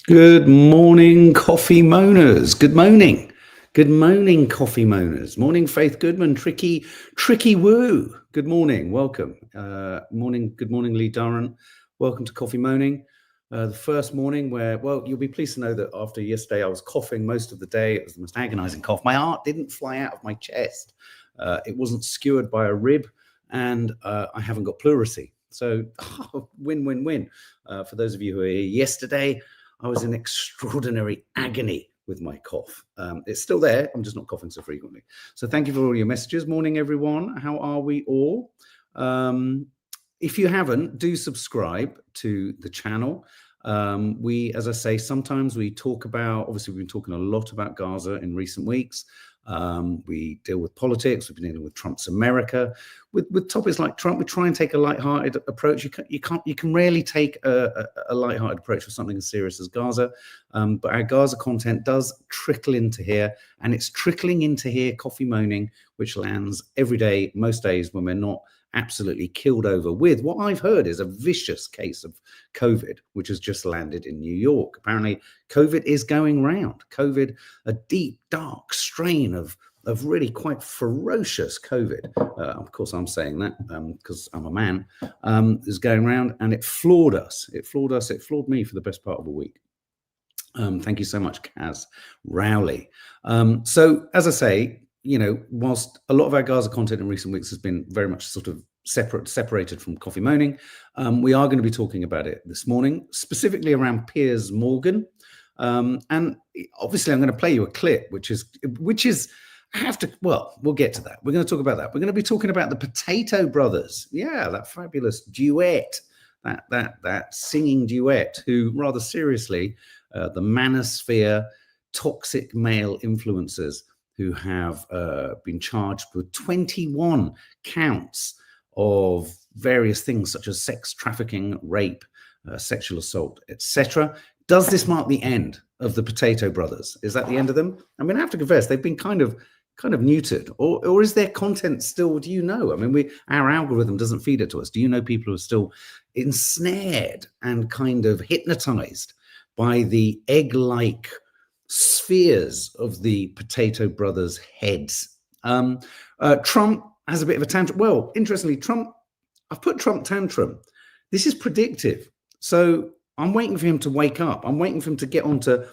Good morning, coffee moaners. Good morning. Good morning, coffee moaners. Morning, Faith Goodman. Tricky Woo. Good morning. Welcome. Good morning, Lee Durran. Welcome to Coffee Moaning. The first morning where, well, you'll be pleased to know that after yesterday I was coughing most of the day. It was the most agonizing cough. My heart didn't fly out of my chest. It wasn't skewered by a rib, and I haven't got pleurisy. So win-win-win. For those of you who were here yesterday, I was in extraordinary agony with my cough. It's still there. I'm just not coughing so frequently. So thank you for all your messages. Morning, everyone. How are we all? If you haven't, do subscribe to the channel. As I say, sometimes we talk about, obviously we've been talking a lot about Gaza in recent weeks. We deal with politics. We've been dealing with Trump's America. With topics like Trump, we try and take a light-hearted approach. You can rarely take a light-hearted approach for something as serious as Gaza. But our Gaza content does trickle into here, and it's trickling into here, Coffee Moaning, which lands every day, most days when we're not absolutely killed over with what I've heard is a vicious case of COVID, which has just landed in New York. Apparently, COVID is going round. COVID, a deep, dark strain of really quite ferocious COVID. Of course, I'm saying that because I'm a man, is going around, and it floored us. It floored us. It floored me for the best part of a week. Thank you so much, Kaz Rowley. So, as I say, you know, whilst a lot of our Gaza content in recent weeks has been very much sort of separated from Coffee Moaning, we are going to be talking about it this morning, specifically around Piers Morgan. And obviously, I'm going to play you a clip, which is we'll get to that. We're going to talk about that. We're going to be talking about the Potato Brothers. Yeah, that fabulous duet, that singing duet, who rather seriously, the manosphere, toxic male influencers who have been charged with 21 counts of various things such as sex trafficking, rape, sexual assault, etc. Does this mark the end of the Potato Brothers? Is that the end of them? I mean, I have to confess, they've been kind of neutered, or is their content still? Do you know? I mean, our algorithm doesn't feed it to us. Do you know people who are still ensnared and kind of hypnotized by the egg-like spheres of the Potato Brothers' heads? Trump has a bit of a tantrum. Well, interestingly, I've put Trump tantrum. This is predictive. So I'm waiting for him to wake up. I'm waiting for him to get onto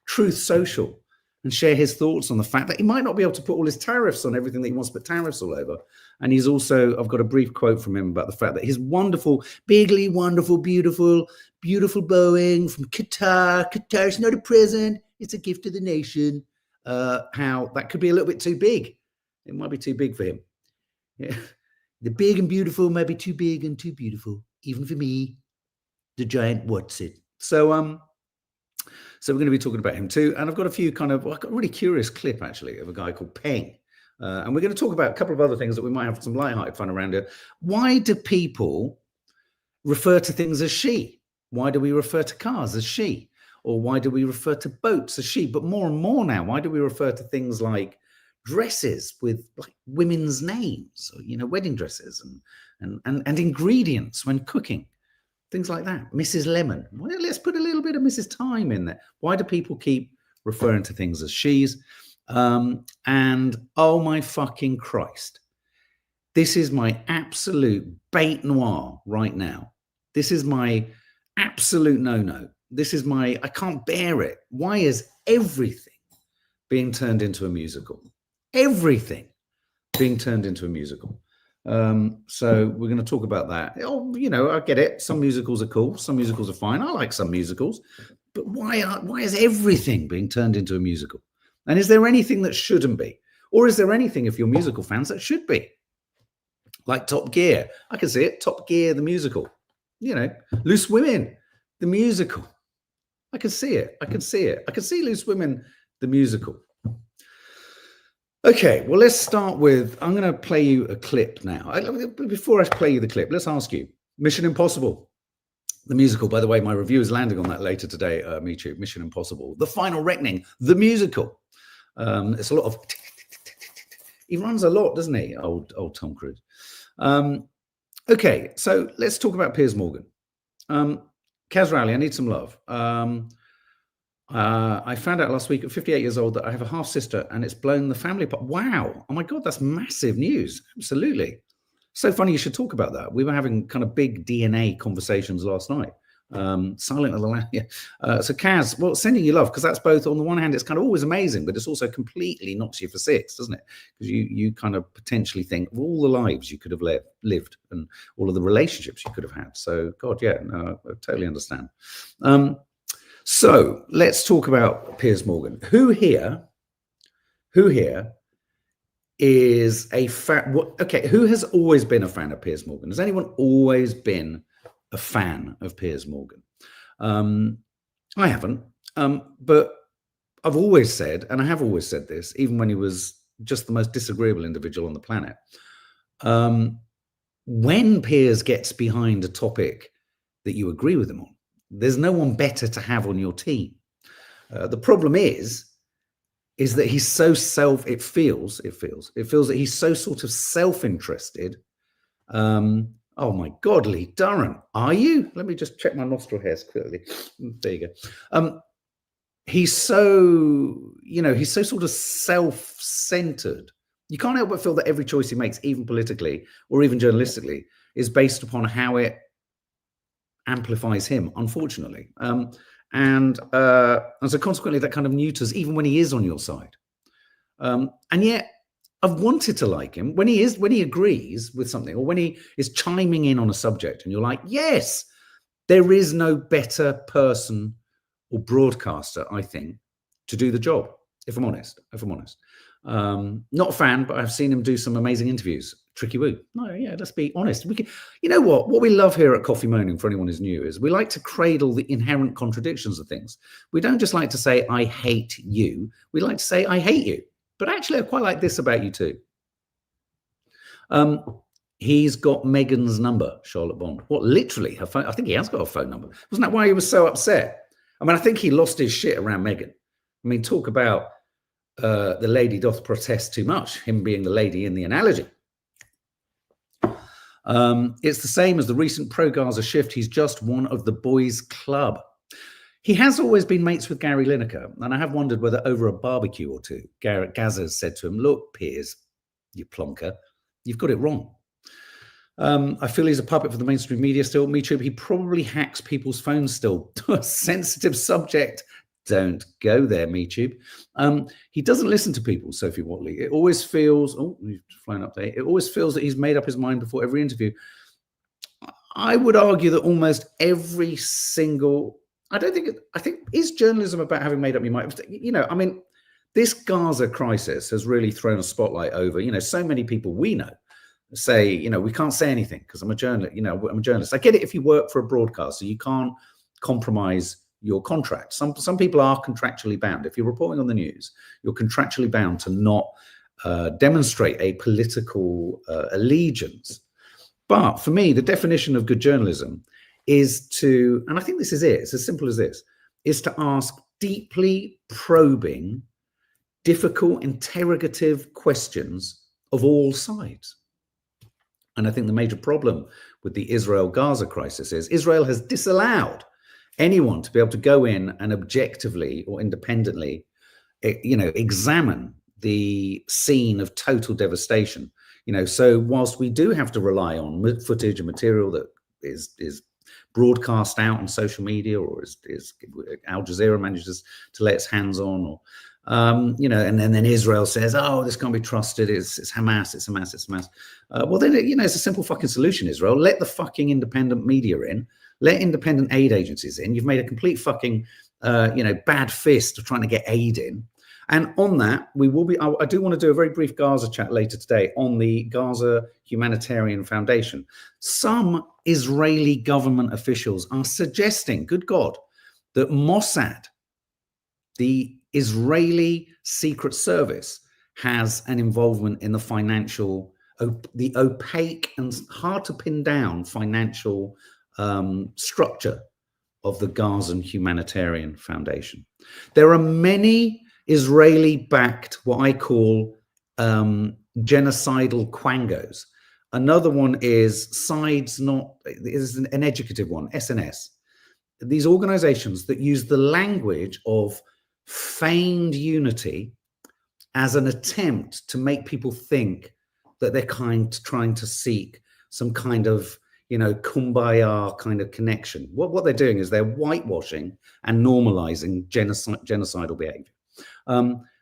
Truth Social and share his thoughts on the fact that he might not be able to put all his tariffs on everything that he wants to put tariffs all over. And he's also, I've got a brief quote from him about the fact that his wonderful, bigly wonderful, beautiful Boeing from Qatar. Qatar's not a present. It's a gift to the nation. How that could be a little bit too big. It might be too big for him. Yeah. The big and beautiful might be too big and too beautiful, even for me, the giant Watson. So we're going to be talking about him too. And I've got I've got a really curious clip actually of a guy called Peng. And we're going to talk about a couple of other things that we might have some lighthearted fun around here. Why do people refer to things as she? Why do we refer to cars as she? Or why do we refer to boats as she? But more and more now, why do we refer to things like dresses with like women's names, or, you know, wedding dresses and ingredients when cooking? Things like that. Mrs. Lemon. Well, let's put a little bit of Mrs. Time in there. Why do people keep referring to things as she's? And oh my fucking Christ. This is my absolute bête noire right now. This is my absolute no-no. This is I can't bear it. Why is everything being turned into a musical? Everything being turned into a musical. So we're going to talk about that. Oh, you know, I get it. Some musicals are cool. Some musicals are fine. I like some musicals. But why is everything being turned into a musical? And is there anything that shouldn't be? Or is there anything, if you're musical fans, that should be? Like Top Gear. I can see it. Top Gear, the musical. You know, Loose Women, the musical. I can see it. I can see it. I can see Loose Women, the musical. Okay, well, let's start with, I'm going to play you a clip now. Before I play you the clip, let's ask you, Mission Impossible, the musical. By the way, my review is landing on that later today, me too. Mission Impossible, The Final Reckoning, the musical. It's a lot of, he runs a lot, doesn't he? Old Tom Cruise. Okay, so let's talk about Piers Morgan. Kaz Rowley, I need some love. I found out last week at 58 years old that I have a half sister and it's blown the family apart. Wow. Oh my God, that's massive news. Absolutely. So funny you should talk about that. We were having kind of big DNA conversations last night. Silent of the Lamb. Yeah. So Kaz, well, sending you love, because that's both, on the one hand, it's kind of always amazing, but it's also completely knocks you for six, doesn't it? Because you kind of potentially think of all the lives you could have lived and all of the relationships you could have had. So God, yeah, no, I totally understand. So let's talk about Piers Morgan. Who here is a fan? Okay, who has always been a fan of Piers Morgan? Has anyone always been a fan of Piers Morgan? I haven't, but I've always said, and I have always said this, even when he was just the most disagreeable individual on the planet, when Piers gets behind a topic that you agree with him on, there's no one better to have on your team. The problem is that he's so it feels that he's so sort of self-interested. Oh my God, Lee Durrant, are you? Let me just check my nostril hairs quickly. There you go. He's so sort of self-centered. You can't help but feel that every choice he makes, even politically or even journalistically, is based upon how it amplifies him, unfortunately. And so consequently, that kind of neuters even when he is on your side. And yet I've wanted to like him when he agrees with something, or when he is chiming in on a subject and you're like, yes, there is no better person or broadcaster, I think, to do the job, if I'm honest. Not a fan, but I've seen him do some amazing interviews. Tricky Woo. No, yeah, let's be honest. You know what we love here at Coffee Moaning, for anyone who's new, is we like to cradle the inherent contradictions of things. We don't just like to say, I hate you. We like to say, I hate you. But actually, I quite like this about you too. He's got Meghan's number, Charlotte Bond. What, literally, her phone? I think he has got a phone number. Wasn't that why he was so upset? I mean, I think he lost his shit around Meghan. I mean, talk about the lady doth protest too much, him being the lady in the analogy. It's the same as the recent pro-Gaza shift. He's just one of the boys' club. He has always been mates with Gary Lineker, and I have wondered whether over a barbecue or two, Gaza said to him, look, Piers, you plonker, you've got it wrong. I feel he's a puppet for the mainstream media still. Me too. He probably hacks people's phones still. Sensitive subject. Don't go there, MeTube. He doesn't listen to people, Sophie Watley. It always feels, we've flown up there. It always feels that he's made up his mind before every interview. I would argue that almost every single, I think, is journalism about having made up your mind? You know, I mean, this Gaza crisis has really thrown a spotlight over, so many people we know say, we can't say anything because I'm a journalist, I'm a journalist. I get it if you work for a broadcaster, you can't compromise your contract. Some people are contractually bound. If you're reporting on the news, you're contractually bound to not demonstrate a political allegiance. But for me, the definition of good journalism is to, and I think this is it, it's as simple as this, is to ask deeply probing, difficult, interrogative questions of all sides. And I think the major problem with the Israel-Gaza crisis is Israel has disallowed anyone to be able to go in and objectively or independently, examine the scene of total devastation. So whilst we do have to rely on footage and material that is broadcast out on social media, or is Al Jazeera manages to lay its hands on, or and then Israel says, oh, this can't be trusted, it's Hamas. Well, then, it's a simple fucking solution, Israel. Let the fucking independent media in. Let independent aid agencies in. You've made a complete fucking, bad fist of trying to get aid in. And on that, we will be, I do want to do a very brief Gaza chat later today on the Gaza Humanitarian Foundation. Some Israeli government officials are suggesting, good God, that Mossad, the Israeli secret service, has an involvement in the opaque and hard to pin down financial structure of the Gaza Humanitarian Foundation. There are many Israeli-backed, what I call genocidal quangos. Another one is an educative one, SNS. these organizations that use the language of feigned unity as an attempt to make people think that they're trying to seek some kind of, kumbaya kind of connection. What they're doing is they're whitewashing and normalizing genocidal behavior.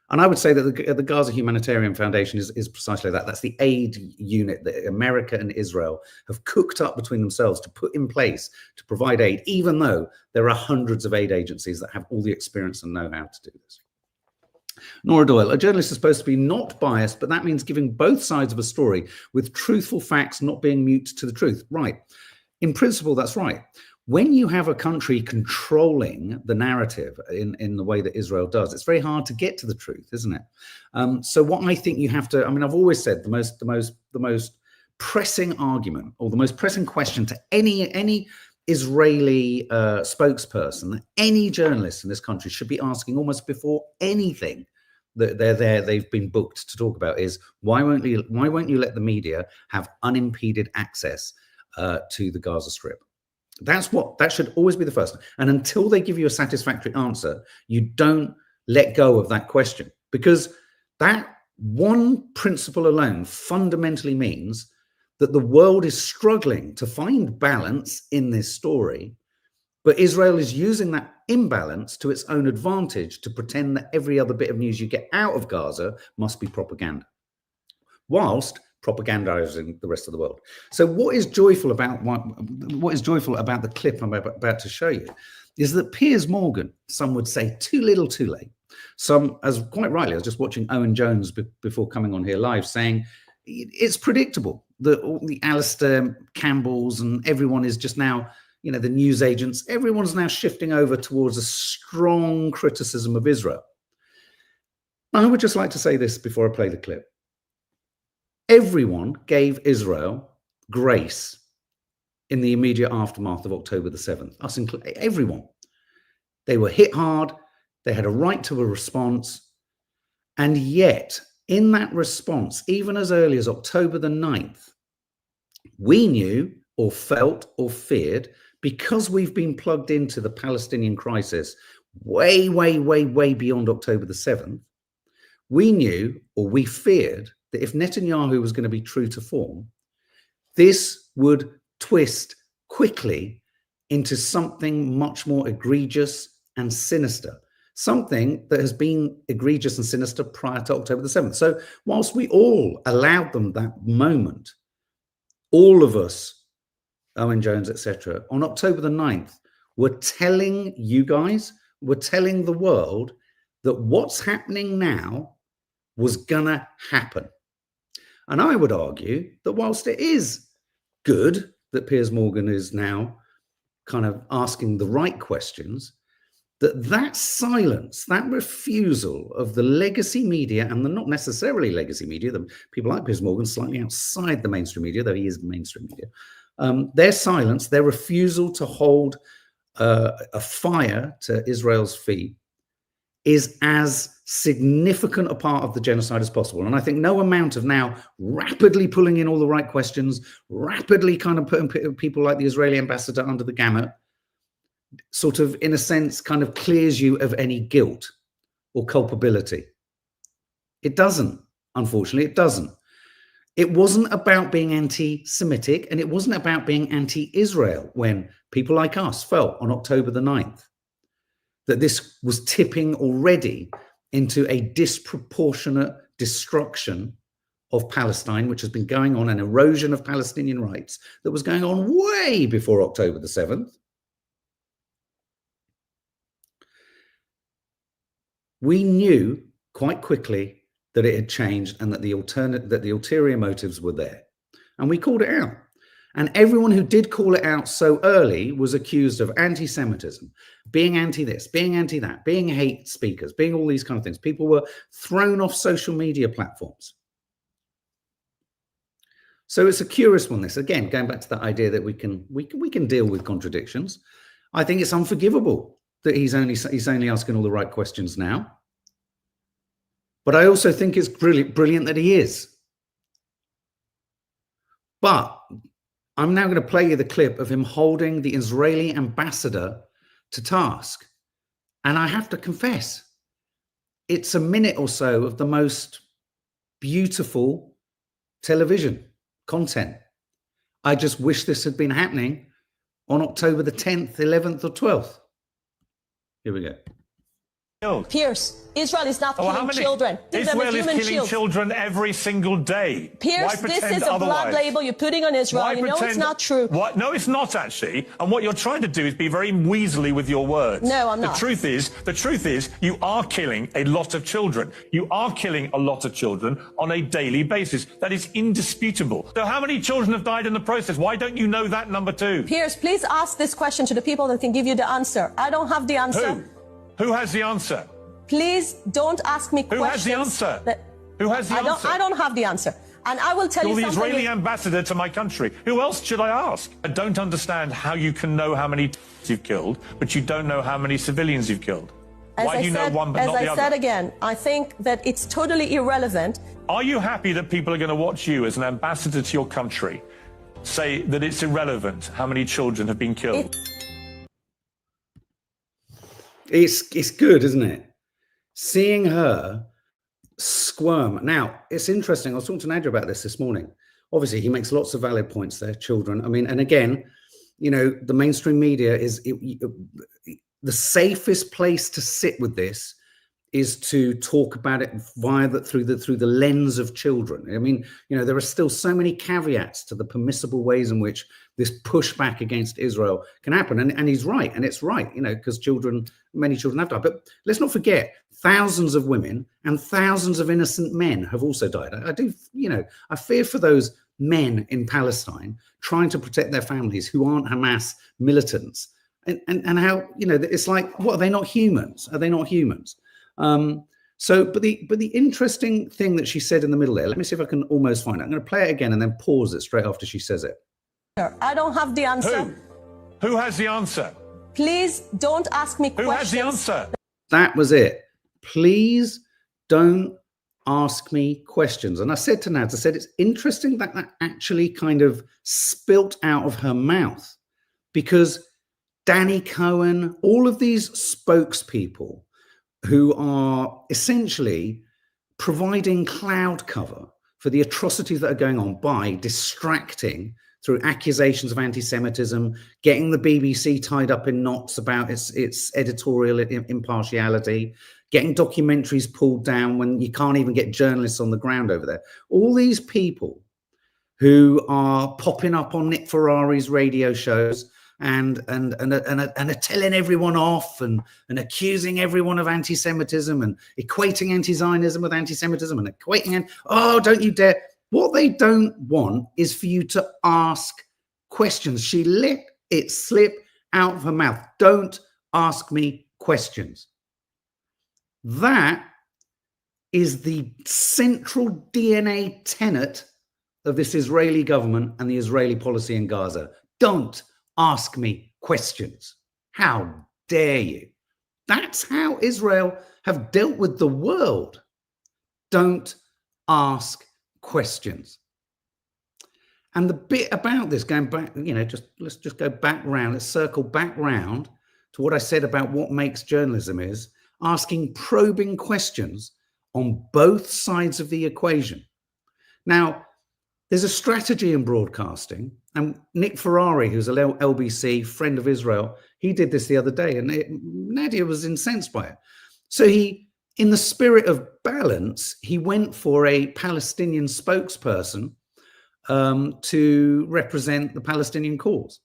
And I would say that the Gaza Humanitarian Foundation is precisely that. That's the aid unit that America and Israel have cooked up between themselves to put in place to provide aid, even though there are hundreds of aid agencies that have all the experience and know how to do this. Nora Doyle, a journalist is supposed to be not biased, but that means giving both sides of a story with truthful facts, not being mute to the truth. Right. In principle, that's right. When you have a country controlling the narrative in the way that Israel does, it's very hard to get to the truth, isn't it? So what I think you have to, I've always said the most pressing argument or the most pressing question to any Israeli spokesperson that any journalist in this country should be asking almost before anything that they've been booked to talk about is why won't you let the media have unimpeded access to the Gaza Strip? That should always be the first. And until they give you a satisfactory answer, you don't let go of that question, because that one principle alone fundamentally means that the world is struggling to find balance in this story, but Israel is using that imbalance to its own advantage to pretend that every other bit of news you get out of Gaza must be propaganda, whilst propagandizing the rest of the world. So what is joyful about the clip I'm about to show you is that Piers Morgan, some would say too little too late. Some, as quite rightly, I was just watching Owen Jones before coming on here live, saying it's predictable that all the Alistair Campbells and everyone is just now, the news agents, everyone's now shifting over towards a strong criticism of Israel. I would just like to say this before I play the clip. Everyone gave Israel grace in the immediate aftermath of October the 7th, us included, everyone. They were hit hard. They had a right to a response. And yet, in that response, even as early as October the 9th, we knew or felt or feared, because we've been plugged into the Palestinian crisis way, way, way, way beyond October the 7th, we knew or we feared that if Netanyahu was going to be true to form, this would twist quickly into something much more egregious and sinister, something that has been egregious and sinister prior to October the 7th. So whilst we all allowed them that moment, all of us, Owen Jones, etc., on October the 9th, were telling you guys, were telling the world that what's happening now was gonna happen. And I would argue that whilst it is good that Piers Morgan is now kind of asking the right questions, that silence, that refusal of the legacy media and the not necessarily legacy media, the people like Piers Morgan slightly outside the mainstream media, though he is mainstream media, their silence, their refusal to hold a fire to Israel's feet is as significant a part of the genocide as possible. And I think no amount of now rapidly pulling in all the right questions, rapidly kind of putting people like the Israeli ambassador under the gamut, sort of, in a sense, kind of clears you of any guilt or culpability. It doesn't, unfortunately, it doesn't. It wasn't about being anti-Semitic, and it wasn't about being anti-Israel when people like us felt on October the 9th that this was tipping already into a disproportionate destruction of Palestine, which has been going on, an erosion of Palestinian rights that was going on way before October the 7th. We knew quite quickly that it had changed and that the ulterior motives were there. And we called it out. And everyone who did call it out so early was accused of anti-Semitism, being anti-this, being anti-that, being hate speakers, being all these kind of things. People were thrown off social media platforms. So it's a curious one, this. Again, going back to that idea that we can deal with contradictions. I think it's unforgivable that he's only asking all the right questions now. But I also think it's brilliant that he is. But I'm now going to play you the clip of him holding the Israeli ambassador to task. And I have to confess, it's a minute or so of the most beautiful television content. I just wish this had been happening on October the 10th, 11th or 12th. Here we go. Piers, Israel is not killing children. Israel is killing children every single day. Piers, this is a blood label you're putting on Israel. You know it's not true. What? No, it's not actually. And what you're trying to do is be very weaselly with your words. No, I'm not. The truth is, you are killing a lot of children. You are killing a lot of children on a daily basis. That is indisputable. So how many children have died in the process? Why don't you know that number too? Piers, please ask this question to the people that can give you the answer. I don't have the answer. Who has the answer? Please don't ask me questions. Who has the answer? Who has the answer? I don't have the answer. And I will tell you something. You're the Israeli ambassador to my country. Who else should I ask? I don't understand how you can know how many you've killed, but you don't know how many civilians you've killed. Why do you know one but not the other? As I said again, I think that it's totally irrelevant. Are you happy that people are going to watch you as an ambassador to your country say that it's irrelevant how many children have been killed? It's good, isn't it? Seeing her squirm. Now, it's interesting. I was talking to Nadia about this morning. Obviously, he makes lots of valid points there, children. I mean, and again, you know, the mainstream media is the safest place to sit with this is to talk about it through the lens of children. I mean, you know, there are still so many caveats to the permissible ways in which this pushback against Israel can happen. And he's right, and it's right, you know, because many children have died. But let's not forget, thousands of women and thousands of innocent men have also died. I do, you know, I fear for those men in Palestine trying to protect their families who aren't Hamas militants. And how, you know, it's like, what, are they not humans? Are they not humans? But the interesting thing that she said in the middle there, let me see if I can almost find it. I'm going to play it again and then pause it straight after she says it. I don't have the answer. Who has the answer? Please don't ask me questions. Who has the answer? That was it. Please don't ask me questions. And I said to Nads, I said, it's interesting that that actually kind of spilt out of her mouth, because Danny Cohen, all of these spokespeople who are essentially providing cloud cover for the atrocities that are going on by distracting through accusations of anti-Semitism, getting the BBC tied up in knots about its editorial impartiality, getting documentaries pulled down when you can't even get journalists on the ground over there. All these people who are popping up on Nick Ferrari's radio shows and are telling everyone off and accusing everyone of anti-Semitism and equating anti-Zionism with anti-Semitism and equating, oh, don't you dare. What they don't want is for you to ask questions. She let it slip out of her mouth. Don't ask me questions. That is the central DNA tenet of this Israeli government and the Israeli policy in Gaza. Don't ask me questions. How dare you? That's how Israel have dealt with the world. Don't ask questions. And the bit about this, going back, you know, let's just go back round, let's circle back round to what I said about what makes journalism is asking probing questions on both sides of the equation. Now, there's a strategy in broadcasting, and Nick Ferrari, who's a LBC friend of Israel, he did this the other day, and Nadia was incensed by it. So he, in the spirit of balance, he went for a Palestinian spokesperson to represent the Palestinian cause.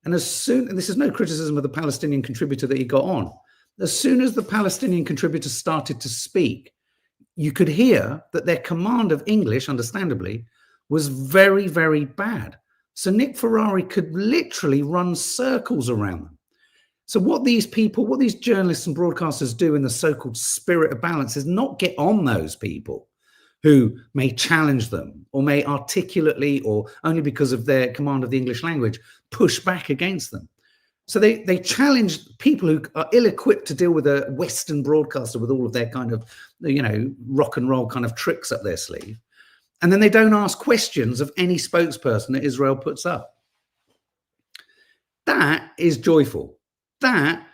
And this is no criticism of the Palestinian contributor that he got on. As soon as the Palestinian contributor started to speak, you could hear that their command of English, understandably, was very, very bad. So Nick Ferrari could literally run circles around them. So what these journalists and broadcasters do in the so-called spirit of balance is not get on those people who may challenge them or may articulately, or only because of their command of the English language, push back against them. So they challenge people who are ill-equipped to deal with a Western broadcaster with all of their kind of, you know, rock and roll kind of tricks up their sleeve. And then they don't ask questions of any spokesperson that Israel puts up. That is joyful. That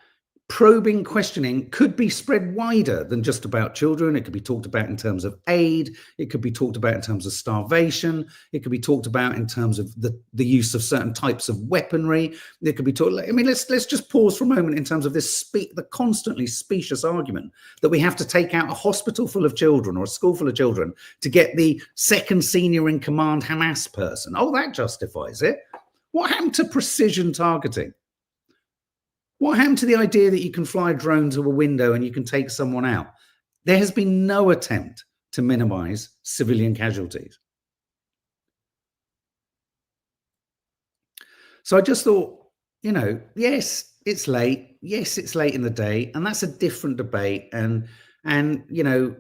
probing questioning could be spread wider than just about children. It could be talked about in terms of aid. It could be talked about in terms of starvation. It could be talked about in terms of the use of certain types of weaponry. It could be talked. I mean, let's just pause for a moment in terms of the constantly specious argument that we have to take out a hospital full of children or a school full of children to get the second senior in command Hamas person. Oh, that justifies it. What happened to precision targeting? What happened to the idea that you can fly a drone to a window and you can take someone out? There has been no attempt to minimize civilian casualties. So I just thought, you know, yes, it's late. Yes, it's late in the day, and that's a different debate. And you know,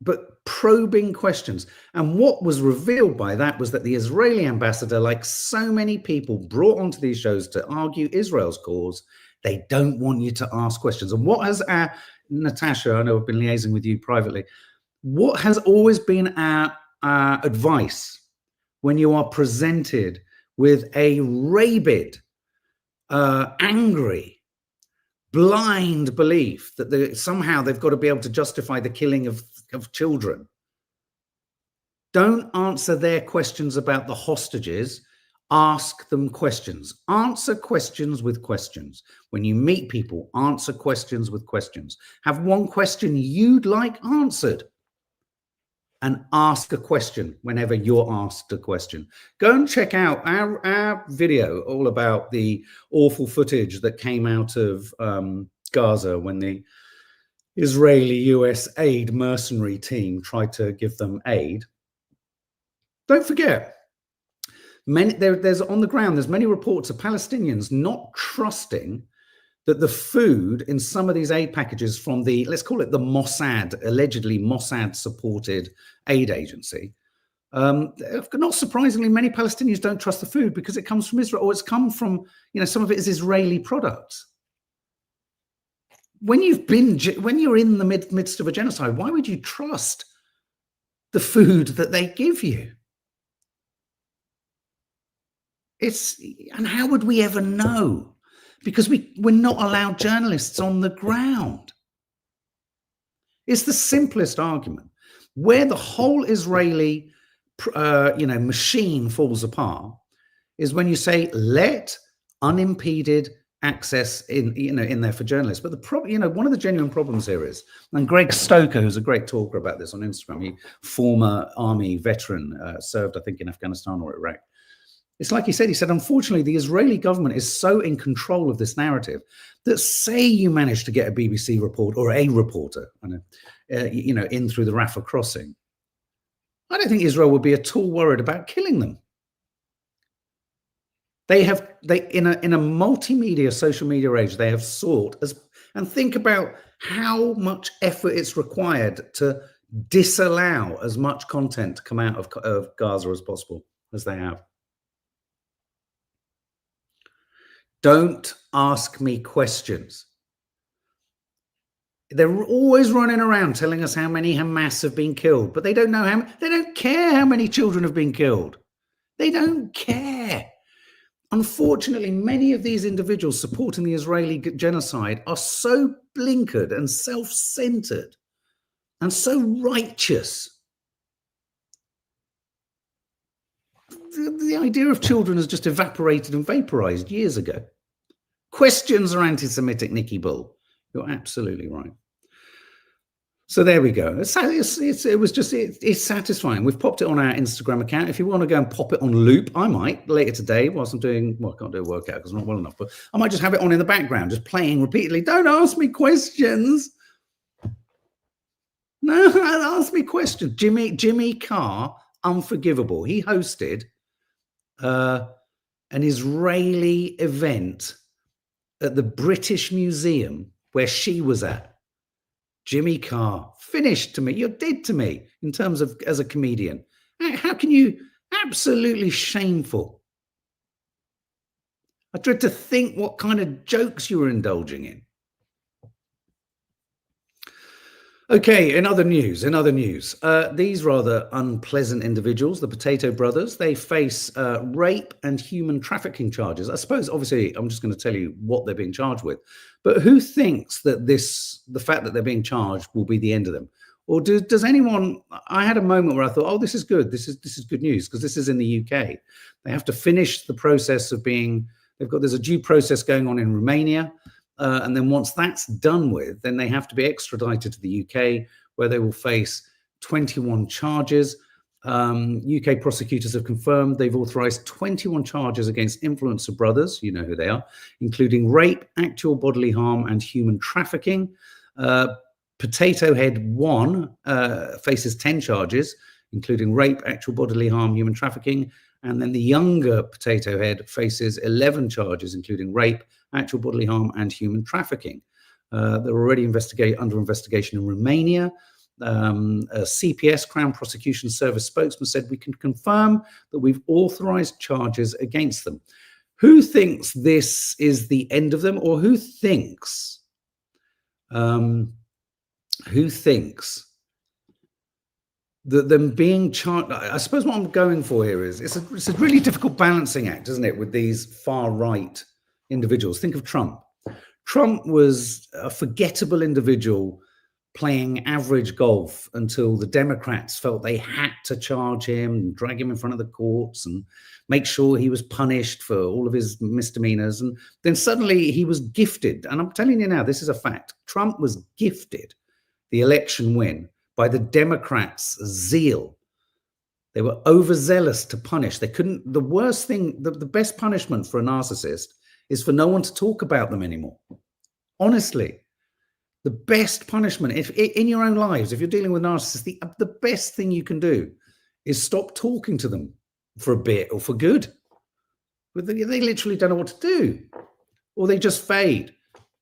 but probing questions. And what was revealed by that was that the Israeli ambassador, like so many people brought onto these shows to argue Israel's cause, they don't want you to ask questions. And what has Natasha, I know I've been liaising with you privately, what has always been our advice when you are presented with a rabid, angry, blind belief that somehow they've got to be able to justify the killing of children. Don't answer their questions about the hostages. Ask them questions. Answer questions with questions. When you meet people, answer questions with questions. Have one question you'd like answered and ask a question whenever you're asked a question. Go and check out our video all about the awful footage that came out of Gaza when the Israeli-US aid mercenary team tried to give them aid. Don't forget, there's on the ground, there's many reports of Palestinians not trusting that the food in some of these aid packages from the, let's call it the Mossad, allegedly Mossad-supported aid agency. Not surprisingly, many Palestinians don't trust the food because it comes from Israel, or it's come from, you know, some of it is Israeli products. When you're in the midst of a genocide, why would you trust the food that they give you? And how would we ever know? Because we're not allowed journalists on the ground. It's the simplest argument. Where the whole Israeli, machine falls apart is when you say let unimpeded access in there for journalists. But the problem, one of the genuine problems here is, and Greg Stoker, who's a great talker about this on Instagram, he former army veteran, served I think in Afghanistan or Iraq. It's like he said, unfortunately, the Israeli government is so in control of this narrative that say you manage to get a BBC report or a reporter, in through the Rafah crossing, I don't think Israel would be at all worried about killing them. They in a multimedia, social media age, they have sought and think about how much effort it's required to disallow as much content to come out of Gaza as possible as they have. Don't ask me questions. They're always running around telling us how many Hamas have been killed, but they don't know they don't care how many children have been killed. They don't care. Unfortunately, many of these individuals supporting the Israeli genocide are so blinkered and self-centered and so righteous. The idea of children has just evaporated and vaporized years ago. Questions are anti-Semitic, Nikki Bull. You're absolutely right. So there we go. It's satisfying. We've popped it on our Instagram account. If you want to go and pop it on loop, I might later today whilst I'm doing, I can't do a workout because I'm not well enough, but I might just have it on in the background, just playing repeatedly. Don't ask me questions. No, ask me questions. Jimmy Carr, unforgivable. He hosted an Israeli event at the British Museum where she was at. Jimmy Carr, finished to me. You're dead to me in terms of as a comedian. How can you? Absolutely shameful. I dread to think what kind of jokes you were indulging in. Okay, in other news, these rather unpleasant individuals, the Potato Brothers, they face rape and human trafficking charges. I suppose, obviously, I'm just going to tell you what they're being charged with. But who thinks that the fact that they're being charged will be the end of them? Or does anyone? I had a moment where I thought, oh, this is good. This is good news, because this is in the UK. They have to finish the process of being. There's a due process going on in Romania, and then once that's done with, then they have to be extradited to the UK, where they will face 21 charges. UK prosecutors have confirmed they've authorized 21 charges against influencer brothers, you know who they are, including rape, actual bodily harm, and human trafficking. Potato Head 1 faces 10 charges, including rape, actual bodily harm, human trafficking. And then the younger Potato Head faces 11 charges, including rape, actual bodily harm, and human trafficking. They're already under investigation in Romania. A CPS, Crown Prosecution Service spokesman, said, we can confirm that we've authorized charges against them. Who thinks this is the end of them, or who thinks that them being charged? I suppose what I'm going for here is it's a really difficult balancing act, isn't it, with these far right individuals. Think of Trump. Trump was a forgettable individual playing average golf until the Democrats felt they had to charge him and drag him in front of the courts and make sure he was punished for all of his misdemeanors. And then suddenly he was gifted. And I'm telling you now, this is a fact. Trump was gifted the election win by the Democrats' zeal. They were overzealous to punish. They couldn't. The worst thing, the best punishment for a narcissist is for no one to talk about them anymore. Honestly. The best punishment, if in your own lives, if you're dealing with narcissists, the best thing you can do is stop talking to them for a bit or for good. But they literally don't know what to do, or they just fade.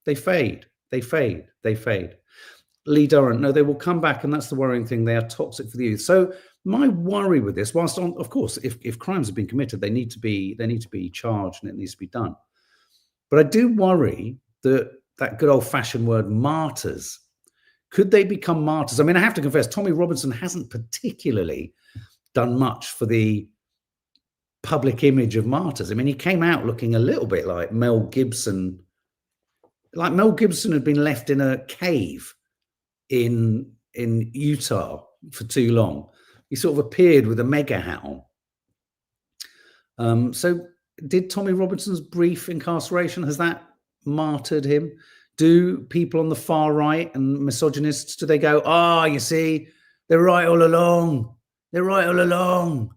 They fade. They fade. They fade. Lee Durrant, no, they will come back, and that's the worrying thing. They are toxic for the youth. So my worry with this, whilst of course, if crimes have been committed, they need to be charged and it needs to be done. But I do worry that good old-fashioned word, martyrs. Could they become martyrs? I mean, I have to confess, Tommy Robinson hasn't particularly done much for the public image of martyrs. I mean, he came out looking a little bit like Mel Gibson. Like Mel Gibson had been left in a cave in Utah for too long. He sort of appeared with a mega hat on. So did Tommy Robinson's brief incarceration, has that martyred him? Do people on the far right and misogynists, do they go, you see, they're right all along. They're right all along.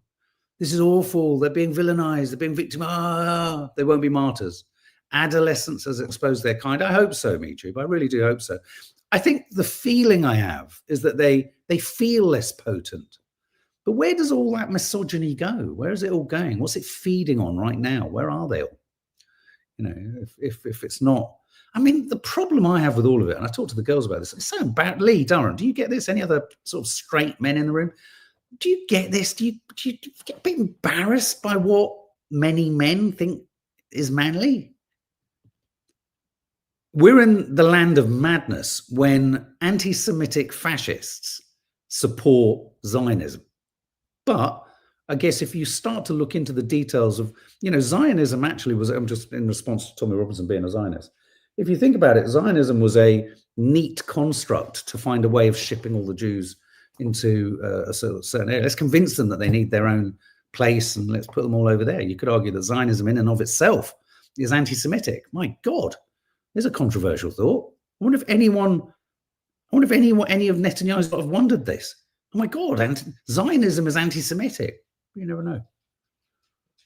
This is awful. They're being villainized. They're being victimized. They won't be martyrs. Adolescence has exposed their kind. I hope so, Mitri. I really do hope so. I think the feeling I have is that they feel less potent. But where does all that misogyny go? Where is it all going? What's it feeding on right now? Where are they all? You know, if it's not, I mean, the problem I have with all of it, and I talked to the girls about this, it's so bad. Lee Durrant, do you get this? Any other sort of straight men in the room? Do you get this? Do you get a bit embarrassed by what many men think is manly? We're in the land of madness when anti-Semitic fascists support Zionism. But I guess if you start to look into the details of, Zionism actually was, I'm just in response to Tommy Robinson being a Zionist. If you think about it, Zionism was a neat construct to find a way of shipping all the Jews into a certain area. Let's convince them that they need their own place and let's put them all over there. You could argue that Zionism in and of itself is anti-Semitic. My God, there's a controversial thought. I wonder if any of Netanyahu's lot have wondered this. Oh my God, Zionism is anti-Semitic. You never know.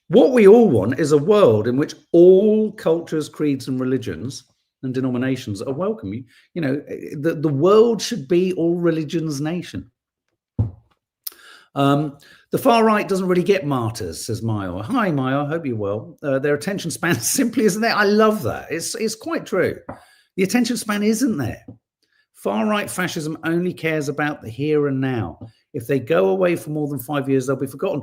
What we all want is a world in which all cultures, creeds, and religions and denominations are welcome. The world should be all religions' nation. The far right doesn't really get martyrs, says Maya. Hi, Maya. Hope you're well. Their attention span simply isn't there. I love that. It's quite true. The attention span isn't there. Far right fascism only cares about the here and now. If they go away for more than 5 years, they'll be forgotten.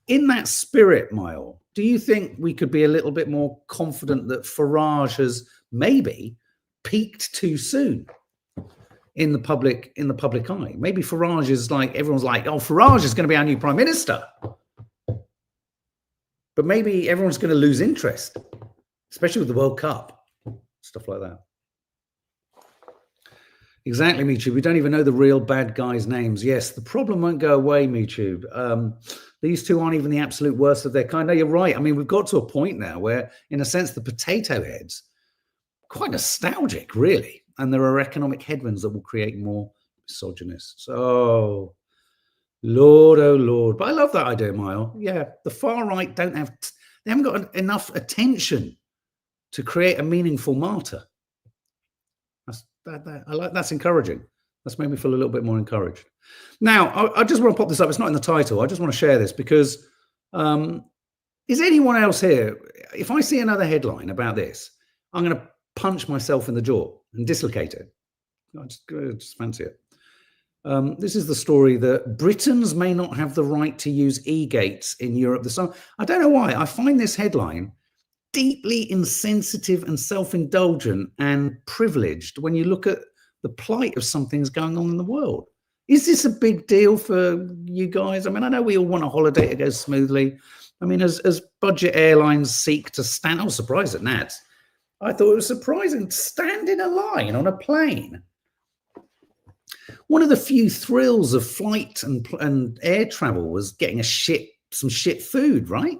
In that spirit, Maya, do you think we could be a little bit more confident that Farage has maybe peaked too soon in the public eye? Maybe Farage is like, everyone's like, oh, Farage is going to be our new prime minister. But maybe everyone's going to lose interest, especially with the World Cup, stuff like that. Exactly, MeTube. We don't even know the real bad guys' names. Yes, the problem won't go away, MeTube. These two aren't even the absolute worst of their kind. No, you're right. I mean, we've got to a point now where, in a sense, the potato heads, quite nostalgic, really. And there are economic headwinds that will create more misogynists. Oh, Lord, oh, Lord. But I love that idea, Mile. Yeah, the far right they haven't got enough attention to create a meaningful martyr. That's encouraging. That's made me feel a little bit more encouraged. Now, I just want to pop this up. It's not in the title. I just want to share this because is anyone else here? If I see another headline about this, I'm going to punch myself in the jaw and dislocate it. I just fancy it. This is the story that Britons may not have the right to use e-gates in Europe. I don't know why. I find this headline deeply insensitive and self-indulgent and privileged when you look at the plight of some things going on in the world. Is this a big deal for you guys? I mean, I know we all want a holiday to go smoothly. I mean, as budget airlines seek to stand, I was surprised at Nats. I thought it was surprising to stand in a line on a plane. One of the few thrills of flight and air travel was getting some shit food, right?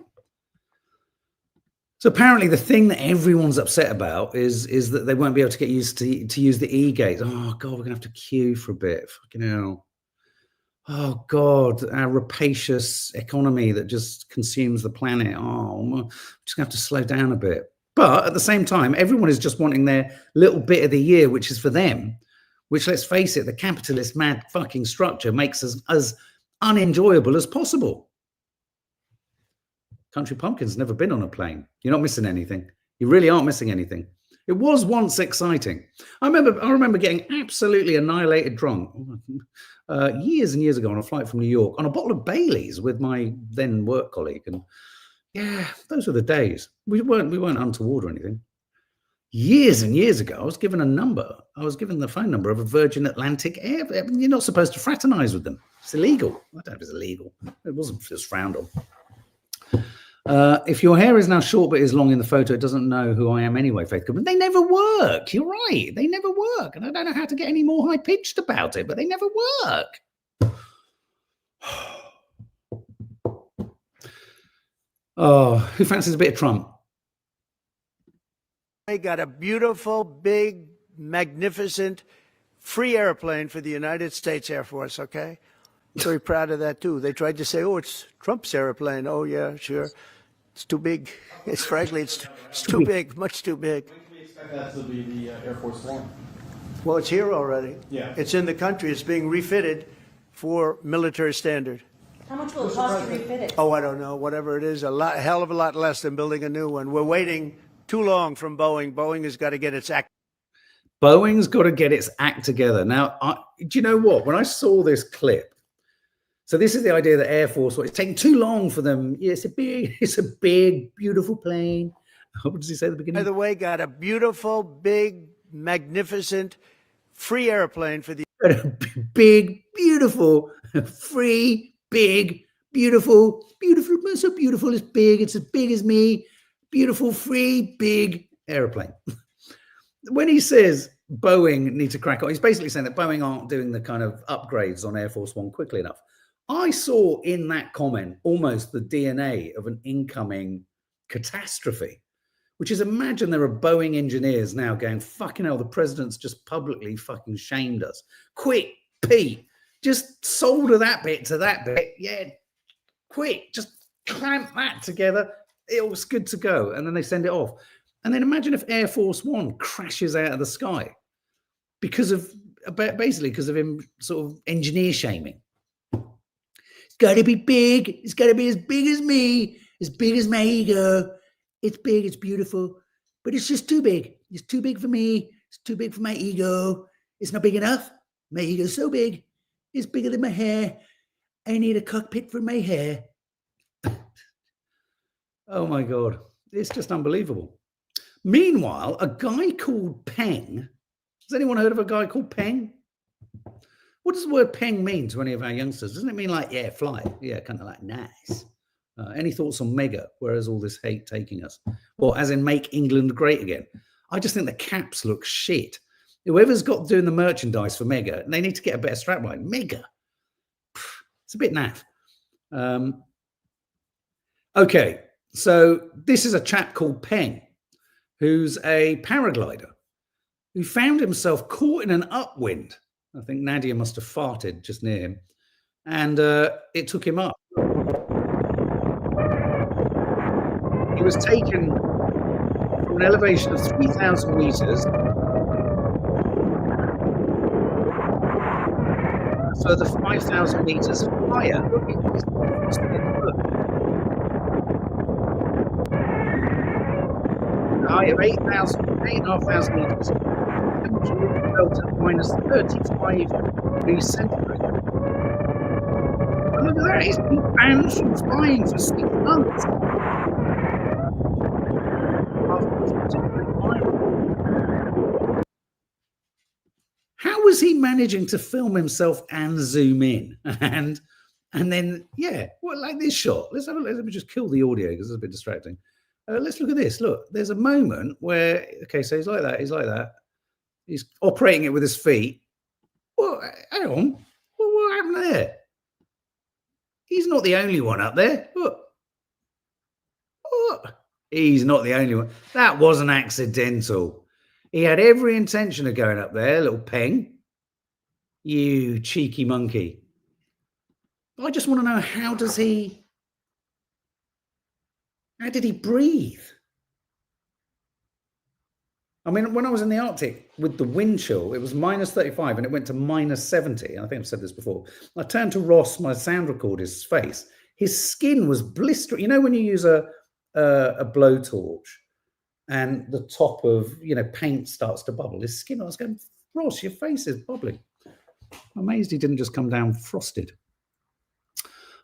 So apparently the thing that everyone's upset about is that they won't be able to get used to use the e-gate. Oh, God, we're going to have to queue for a bit. Fucking hell. Oh, God, our rapacious economy that just consumes the planet. Oh, we're just going to have to slow down a bit. But at the same time, everyone is just wanting their little bit of the year, which is for them, which, let's face it, the capitalist mad fucking structure makes us as unenjoyable as possible. Country Pumpkin's never been on a plane. You're not missing anything. You really aren't missing anything. It was once exciting. I remember getting absolutely annihilated drunk years and years ago on a flight from New York on a bottle of Baileys with my then work colleague. And yeah, those were the days. We weren't untoward or anything. Years and years ago, I was given the phone number of a Virgin Atlantic Air. You're not supposed to fraternize with them. It's illegal. I don't know if it's illegal. It wasn't. It was frowned on. If your hair is now short but is long in the photo, it doesn't know who I am anyway, Faith. But they never work. You're right. They never work. And I don't know how to get any more high-pitched about it, but they never work. Oh, who fancies a bit of Trump? They got a beautiful, big, magnificent, free airplane for the United States Air Force, okay? Very proud of that, too. They tried to say, oh, it's Trump's airplane. Oh, yeah, sure. It's too big. It's too big, much too big. When can we expect that to be the Air Force One? Well, it's here already. Yeah. It's in the country. It's being refitted for military standard. How much will it cost to refit it? Oh, I don't know. Whatever it is, a hell of a lot less than building a new one. We're waiting too long from Boeing. Boeing has got to get its act. Boeing's got to get its act together. Now, do you know what? When I saw this clip, so this is the idea that Air Force, it's taking too long for them. Yeah, it's a big, beautiful plane. What does he say at the beginning? By the way, got a beautiful, big, magnificent, free airplane for the big, beautiful, free, big, beautiful, it's so beautiful, it's big, it's as big as me, beautiful, free, big airplane. When he says Boeing needs to crack on, he's basically saying that Boeing aren't doing the kind of upgrades on Air Force One quickly enough. I saw in that comment almost the DNA of an incoming catastrophe, which is, imagine there are Boeing engineers now going, fucking hell, the president's just publicly fucking shamed us. Quick, Pete, just solder that bit to that bit. Yeah, quick, just clamp that together. It was good to go. And then they send it off. And then imagine if Air Force One crashes out of the sky because of him sort of engineer shaming. It's got to be big. It's got to be as big as me, as big as my ego. It's big, it's beautiful, but it's just too big. It's too big for me. It's too big for my ego. It's not big enough. My ego's so big. It's bigger than my hair. I need a cockpit for my hair. Oh my God. It's just unbelievable. Meanwhile, a guy called Peng. Has anyone heard of a guy called Peng? What does the word Peng mean to any of our youngsters? Doesn't it mean like, yeah, fly? Yeah, kind of like nice. Any thoughts on mega? Where is all this hate taking us? Or as in make England great again? I just think the caps look shit. Whoever's got doing the merchandise for Mega, they need to get a better strapline. Mega. It's a bit naff. Okay, so this is a chap called Peng, who's a paraglider, who found himself caught in an upwind. I think Nadia must have farted just near him, and it took him up. He was taken from an elevation of 3,000 meters, a further 5,000 meters higher. Look, he's frosted in the book. A height of 8,500 meters. Temperature felt at minus 35 degrees centigrade. And look at that, he's been banned from flying for 6 months. How was he managing to film himself and zoom in? And then, yeah, well, like this shot. Let me just kill the audio because it's a bit distracting. Let's look at this. Look, there's a moment where, okay, so he's like that. He's operating it with his feet. Well, hang on. Well, what happened there? He's not the only one up there. Look. What? He's not the only one. That wasn't accidental. He had every intention of going up there, little Peng. You cheeky monkey. I just want to know, how did he breathe? I mean, when I was in the Arctic with the wind chill, it was minus 35 and it went to minus 70. I think I've said this before. I turned to Ross, my sound recorder's face. His skin was blistering. You know, when you use a blowtorch and the top of, paint starts to bubble, his skin, I was going, Ross, your face is bubbling. I'm amazed he didn't just come down frosted.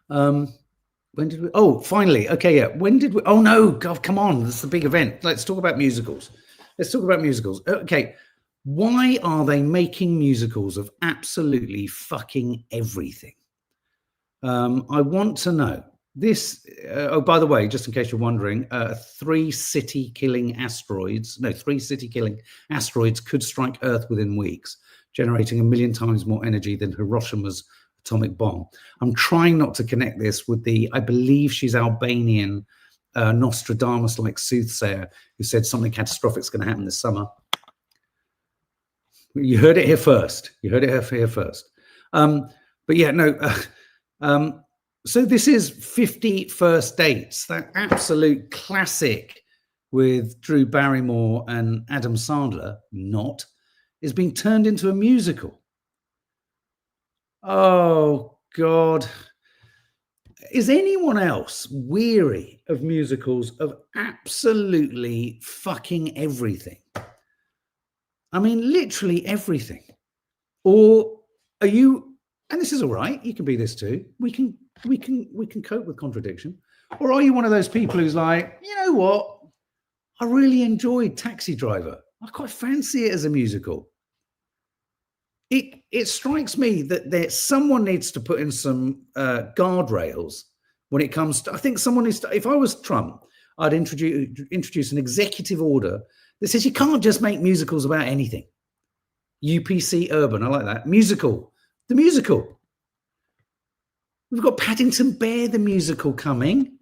When did we? Oh, finally. Okay, yeah. When did we? Oh, no. God, come on. This is the big event. Let's talk about musicals. Okay. Why are they making musicals of absolutely fucking everything? I want to know. This, oh, by the way, just in case you're wondering, 3 city-killing asteroids could strike Earth within weeks, generating 1 million times more energy than Hiroshima's atomic bomb. I'm trying not to connect this with I believe she's Albanian, Nostradamus-like soothsayer who said something catastrophic is going to happen this summer. You heard it here first. But yeah, no. So this is 50 First Dates, that absolute classic with Drew Barrymore and Adam Sandler, is being turned into a musical. Oh, God. Is anyone else weary of musicals of absolutely fucking everything? I mean, literally everything. Or are you, and this is all right, you can be this too, we can cope with contradiction. Or are you one of those people who's like, you know what? I really enjoyed Taxi Driver. I quite fancy it as a musical. It strikes me that someone needs to put in some guardrails when it comes to, I think someone needs to, if I was Trump, I'd introduce an executive order that says you can't just make musicals about anything. UPC Urban, I like that. The musical. We've got Paddington Bear, the musical, coming.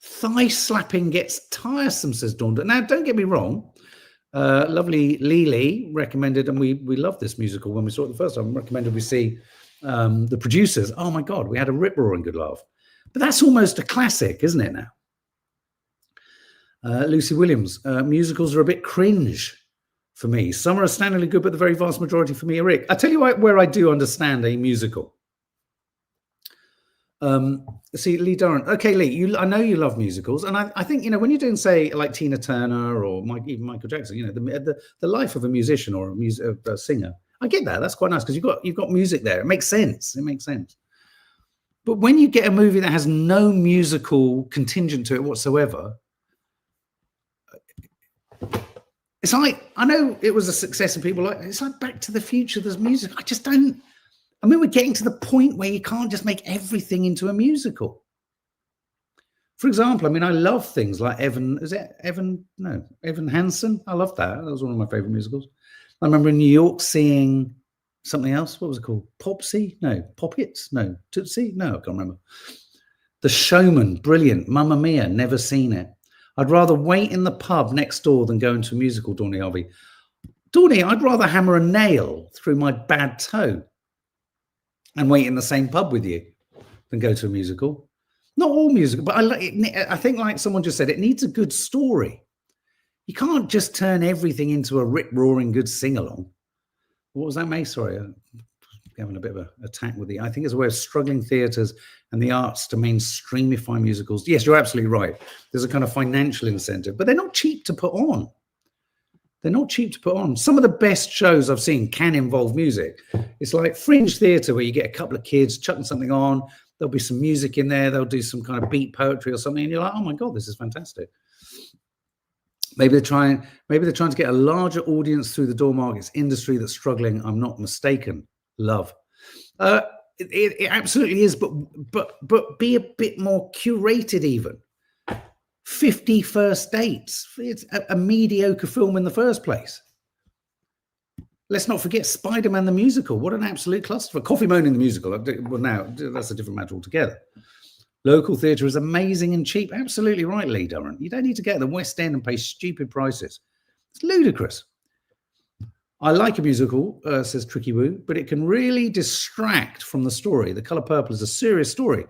Thigh slapping gets tiresome, says Dawn. Now, don't get me wrong. Lovely Lily recommended, and we loved this musical when we saw it the first time, recommended we see The Producers. Oh my God, we had a rip-roaring good laugh. But that's almost a classic, isn't it now? Lucy Williams, musicals are a bit cringe for me. Some are astoundingly good, but the very vast majority for me are Rick. I tell you where I do understand a musical. See, Lee Durrant. Okay, Lee, I know you love musicals, and I think, when you're doing, say, like Tina Turner or even Michael Jackson, the life of a musician or a singer, I get that. That's quite nice because you've got music there. It makes sense. But when you get a movie that has no musical contingent to it whatsoever, it's like, I know it was a success and people it's like Back to the Future. There's music. I just don't. We're getting to the point where you can't just make everything into a musical. For example, I mean, I love things like Evan Hansen. I love that. That was one of my favorite musicals. I remember in New York seeing something else. What was it called? Popsy? No. Poppets? No. Tootsie? No, I can't remember. The Showman, brilliant. Mamma Mia, never seen it. I'd rather wait in the pub next door than go into a musical, Dawny Harvey. Dawny, I'd rather hammer a nail through my bad toe and wait in the same pub with you than go to a musical. Not all musical, but I think, like someone just said, it needs a good story. You can't just turn everything into a rip-roaring good sing-along. What was that, May? Sorry, I'm having a bit of an attack with I think it's a way of struggling theatres and the arts to mainstreamify musicals. Yes, you're absolutely right. There's a kind of financial incentive, but they're not cheap to put on. They're not cheap to put on. Some of the best shows I've seen can involve music. It's like fringe theatre where you get a couple of kids chucking something on. There'll be some music in there. They'll do some kind of beat poetry or something. And you're like, oh my God, this is fantastic. Maybe they're trying to get a larger audience through the door markets industry that's struggling. I'm not mistaken. Love. It absolutely is, but be a bit more curated even. 50 First Dates. It's a mediocre film in the first place. Let's not forget Spider-Man the musical. What an absolute cluster. Coffee Moaning the musical. Well, now that's a different matter altogether. Local theatre is amazing and cheap. Absolutely right, Lee Durrant. You don't need to get to the West End and pay stupid prices. It's ludicrous. I like a musical, says Tricky Woo, but it can really distract from the story. The Colour Purple is a serious story.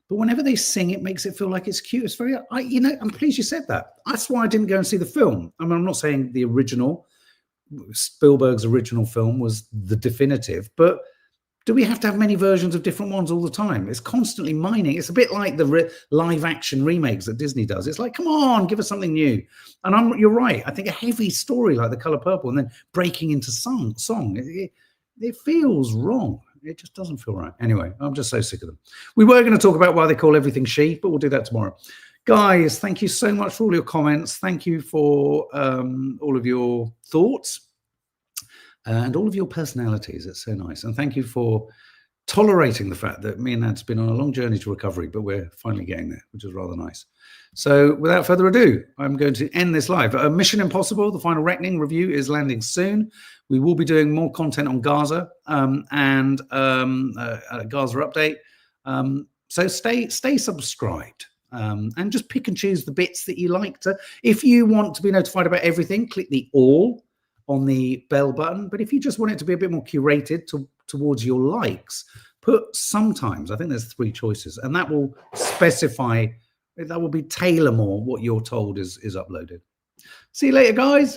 But whenever they sing, it makes it feel like it's cute. It's very, I'm pleased you said that. That's why I didn't go and see the film. I mean, I'm not saying the original, Spielberg's original film was the definitive, but do we have to have many versions of different ones all the time? It's constantly mining. It's a bit like the live action remakes that Disney does. It's like, come on, give us something new. And you're right. I think a heavy story like The Colour Purple and then breaking into song, it feels wrong. It just doesn't feel right. Anyway, I'm just so sick of them. We were going to talk about why they call everything she, but we'll do that tomorrow. Guys, thank you so much for all your comments. Thank you for all of your thoughts. And all of your personalities. It's so nice. And thank you for tolerating the fact that me and Nad's been on a long journey to recovery, but we're finally getting there, which is rather nice. So without further ado, I'm going to end this live. Mission Impossible, The Final Reckoning review is landing soon. We will be doing more content on Gaza and a Gaza update. So stay subscribed and just pick and choose the bits that you like to. If you want to be notified about everything, click the all on the bell button. But if you just want it to be a bit more curated towards your likes, put sometimes. I think there's 3 choices, and that will specify, that will be tailor more what you're told is uploaded. See you later, guys.